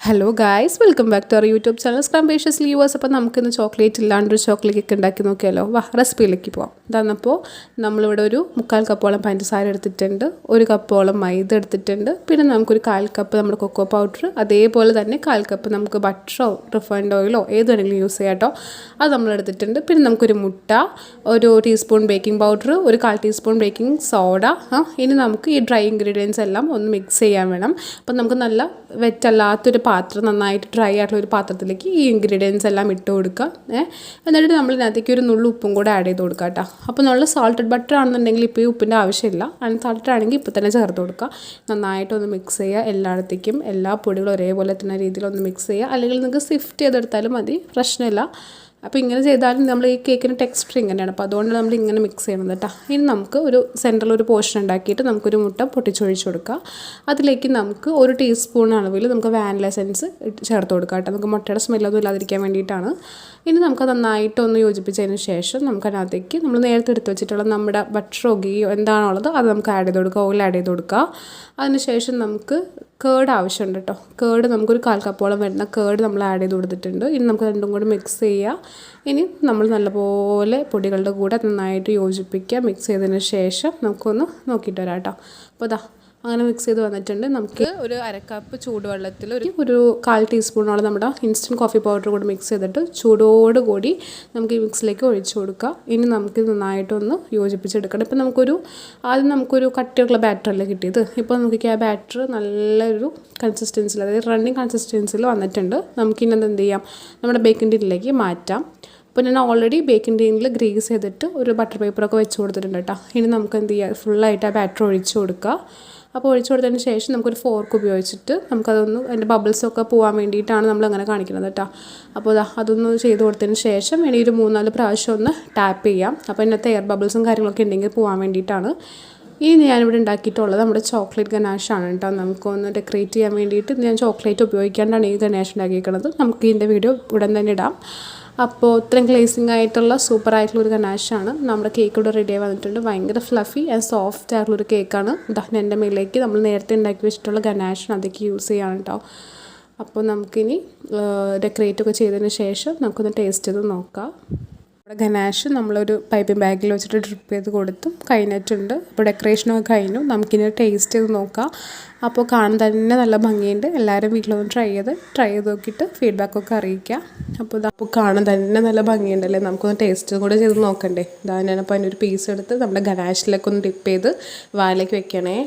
Hello guys, welcome back to our YouTube channel scrumptiously yours. അപ്പോൾ നമുക്കിന്ന് chocolate ഇല്ലാണ്ടൊരു chocolate cake ഉണ്ടാക്കി നോക്കിയാലോ. റെസിപ്പിയിലേക്ക് പോവാം. ഇതാന്നപ്പോൾ നമ്മളിവിടെ ഒരു 3/4 കപ്പോളം പഞ്ചസാര എടുത്തിട്ടുണ്ട്, 1 കപ്പോളം മൈദ എടുത്തിട്ടുണ്ട്, പിന്നെ നമുക്കൊരു 1/4 കപ്പ് നമ്മുടെ കൊക്കോ പൗഡർ, അതേപോലെ തന്നെ 1/4 കപ്പ് നമുക്ക് ബട്ടറോ റിഫൈൻഡ് ഓയിലോ ഏത് വേണമെങ്കിലും യൂസ് ചെയ്യാം കേട്ടോ. അത് നമ്മൾ എടുത്തിട്ടുണ്ട്. പിന്നെ നമുക്കൊരു മുട്ട, 1 teaspoon baking powder, 1/4 teaspoon baking soda. ഇനി നമുക്ക് ഈ ഡ്രൈ ഇൻഗ്രീഡിയൻസ് എല്ലാം ഒന്ന് മിക്സ് ചെയ്യാൻ വേണം. അപ്പം നമുക്ക് നല്ല വെറ്റല്ലാത്തൊരു പാത്രം, നന്നായിട്ട് ഡ്രൈ ആയിട്ടുള്ള ഒരു പാത്രത്തിലേക്ക് ഈ ഇൻഗ്രീഡിയൻസ് എല്ലാം ഇട്ട് കൊടുക്കുക. എന്നിട്ട് നമ്മൾ ഇതിനകത്തേക്ക് ഒരു നുള്ളു ഉപ്പും കൂടെ ആഡ് ചെയ്ത് കൊടുക്കുക കേട്ടോ. അപ്പോൾ നമ്മൾ സാൾട്ടഡ് ബട്ടർ ആണെന്നുണ്ടെങ്കിൽ ഇപ്പോൾ ഈ ഉപ്പിൻ്റെ ആവശ്യമില്ല, അൺസാൾട്ടഡ് ആണെങ്കിൽ ഇപ്പോൾ തന്നെ ചേർത്ത് കൊടുക്കുക. നന്നായിട്ടൊന്ന് മിക്സ് ചെയ്യുക. എല്ലായിടത്തേക്കും എല്ലാ പൊടികളും ഒരേപോലെ തന്നെ രീതിയിലൊന്ന് മിക്സ് ചെയ്യുക. അല്ലെങ്കിൽ നിങ്ങൾക്ക് സിഫ്റ്റ് ചെയ്തെടുത്താലും മതി, പ്രശ്നമില്ല. അപ്പോൾ ഇങ്ങനെ ചെയ്താലും നമ്മൾ ഈ കേക്കിന് ടെക്സ്ചർ ഇങ്ങനെയാണ്, അപ്പോൾ അതുകൊണ്ട് നമ്മൾ ഇങ്ങനെ മിക്സ് ചെയ്യണം കേട്ടോ. ഇനി നമുക്ക് ഒരു സെൻറ്ററിൽ ഒരു പോർഷൻ ഉണ്ടാക്കിയിട്ട് നമുക്കൊരു മുട്ട പൊട്ടിച്ചൊഴിച്ച് കൊടുക്കുക. അതിലേക്ക് നമുക്ക് 1 ടീസ്പൂൺ അളവിൽ നമുക്ക് വാനില എസൻസ് ചേർത്ത് കൊടുക്കുക കേട്ടോ. നമുക്ക് മുട്ടയുടെ സ്മെല്ലൊന്നും ഇല്ലാതിരിക്കാൻ വേണ്ടിയിട്ടാണ്. ഇനി നമുക്ക് നന്നായിട്ടൊന്ന് യോജിപ്പിച്ചതിന് ശേഷം നമുക്കതിനകത്തേക്ക് നമ്മൾ നേരത്തെ എടുത്ത് വെച്ചിട്ടുള്ള നമ്മുടെ ബട്ടറോ ഗീയോ എന്താണുള്ളത് അത് നമുക്ക് ആഡ് ചെയ്ത് കൊടുക്കുക, ഓയിൽ ആഡ് ചെയ്ത് കൊടുക്കുക. അതിനുശേഷം നമുക്ക് കേർഡ് ആവശ്യമുണ്ട് കേട്ടോ. കേർഡ് നമുക്കൊരു 1/4 കപ്പോളം വരുന്ന കേർഡ് നമ്മൾ ആഡ് ചെയ്ത് കൊടുത്തിട്ടുണ്ട്. ഇനി നമുക്ക് രണ്ടും കൂടി മിക്സ് ചെയ്യുക. ഇനി നമ്മൾ നല്ലപോലെ പൊടികളുടെ കൂടെ നന്നായിട്ട് യോജിപ്പിക്കുക. മിക്സ് ചെയ്തതിന് ശേഷം നമുക്കൊന്ന് നോക്കിയിട്ട് വരാം കേട്ടോ. അപ്പോൾ ഇതാ അങ്ങനെ മിക്സ് ചെയ്ത് വന്നിട്ടുണ്ട്. നമുക്ക് ഒരു 1/2 കപ്പ് ചൂടുവെള്ളത്തിൽ ഒരു 1/4 ടീസ്പൂണോളം നമ്മുടെ ഇൻസ്റ്റൻറ്റ് കോഫി പൗഡർ കൂടി മിക്സ് ചെയ്തിട്ട് ചൂടോടുകൂടി നമുക്ക് ഈ മിക്സിലേക്ക് ഒഴിച്ചു കൊടുക്കുക. ഇനി നമുക്ക് നന്നായിട്ടൊന്ന് യോജിപ്പിച്ചെടുക്കണം. ഇപ്പം ആദ്യം നമുക്കൊരു കട്ടിയുള്ള ബാറ്ററല്ലേ കിട്ടിയത്. ഇപ്പോൾ നമുക്ക് ആ ബാറ്റർ നല്ലൊരു കൺസിസ്റ്റൻസിൽ, അതായത് റണ്ണിങ് കൺസിസ്റ്റൻസിൽ വന്നിട്ടുണ്ട്. നമുക്കിനി എന്ത് ചെയ്യാം, നമ്മുടെ ബേക്കിംഗ് ടിന്നിലേക്ക് മാറ്റാം. അപ്പോൾ ഞാൻ ഓൾറെഡി ബേക്കിംഗ് ടീനിൽ ഗ്രീസ് ചെയ്തിട്ട് ഒരു ബട്ടർ പേപ്പറൊക്കെ വെച്ച് കൊടുത്തിട്ടുണ്ട് കേട്ടോ. ഇനി നമുക്ക് എന്ത് ചെയ്യാം, ഫുള്ളായിട്ട് ആ ബാറ്റർ ഒഴിച്ചു കൊടുക്കുക. അപ്പോൾ ഒഴിച്ചു കൊടുത്തതിന് ശേഷം നമുക്കൊരു ഫോർക്ക് ഉപയോഗിച്ചിട്ട് നമുക്കതൊന്ന് അതിൻ്റെ ബബിൾസൊക്കെ പോകാൻ വേണ്ടിയിട്ടാണ് നമ്മളങ്ങനെ കാണിക്കുന്നത് കേട്ടോ. അപ്പോൾ അതൊന്ന് ചെയ്ത് കൊടുത്തതിന് ശേഷം ഇനി ഒരു 3-4 പ്രാവശ്യം ഒന്ന് ടാപ്പ് ചെയ്യാം. അപ്പോൾ ഇതിനകത്ത് എയർ ബബിൾസും കാര്യങ്ങളൊക്കെ ഉണ്ടെങ്കിൽ പോകാൻ വേണ്ടിയിട്ടാണ്. ഇനി ഞാനിവിടെ ഉണ്ടാക്കിയിട്ടുള്ളത് നമ്മുടെ ചോക്ലേറ്റ് ഗനാഷാണ് കേട്ടോ. നമുക്കൊന്ന് ഡെക്കറേറ്റ് ചെയ്യാൻ വേണ്ടിയിട്ട് ഞാൻ ചോക്ലേറ്റ് ഉപയോഗിക്കാണ്ടാണ് ഈ ഗനാഷ് ഉണ്ടാക്കിയിരിക്കുന്നത്. നമുക്ക് ഇതിൻ്റെ വീഡിയോ ഉടൻ തന്നെ ഇടാം. അപ്പോൾ ഇത്രയും ഗ്ലേസിങ് ആയിട്ടുള്ള സൂപ്പർ ആയിട്ടുള്ളൊരു ഗനാഷാണ്. നമ്മുടെ കേക്ക് ഇവിടെ റെഡി ആയി വന്നിട്ടുണ്ട്. ഭയങ്കര ഫ്ലഫി ആൻഡ് സോഫ്റ്റ് ആയിട്ടുള്ളൊരു കേക്കാണ്. എൻ്റെ മേലേക്ക് നമ്മൾ നേരത്തെ ഉണ്ടാക്കി വെച്ചിട്ടുള്ള ഗനാഷാണ് അതൊക്കെ യൂസ് ചെയ്യാണ് കേട്ടോ. അപ്പോൾ നമുക്കിനി ഡെക്കറേറ്റൊക്കെ ചെയ്തതിന് ശേഷം നമുക്കൊന്ന് ടേസ്റ്റ് ചെയ്ത് നോക്കാം. ഗനാഷ് നമ്മളൊരു പൈപ്പിംഗ് ബാഗിൽ വെച്ചിട്ട് ഡ്രിപ്പ് ചെയ്ത് കൊടുത്തും കഴിഞ്ഞിട്ടുണ്ട്. അപ്പോൾ ഡെക്കറേഷനൊക്കെ കഴിഞ്ഞു. നമുക്കിനി ടേസ്റ്റ് ചെയ്ത് നോക്കാം. അപ്പോൾ കാണാൻ തന്നെ നല്ല ഭംഗിയുണ്ട്. എല്ലാവരും വീട്ടിലൊന്ന് ട്രൈ ചെയ്ത് നോക്കിയിട്ട് ഫീഡ്ബാക്കൊക്കെ അറിയിക്കാം. അപ്പോൾ കാണാൻ തന്നെ നല്ല ഭംഗിയുണ്ടല്ലേ. നമുക്കൊന്ന് ടേസ്റ്റ് കൂടെ ചെയ്ത് നോക്കണ്ടേ. ഞാനപ്പോൾ അതിനൊരു പീസ് എടുത്ത് നമ്മുടെ ഗനാഷിലേക്ക് ഒന്ന് ഡിപ്പ് ചെയ്ത് വായിലേക്ക് വെക്കണേ.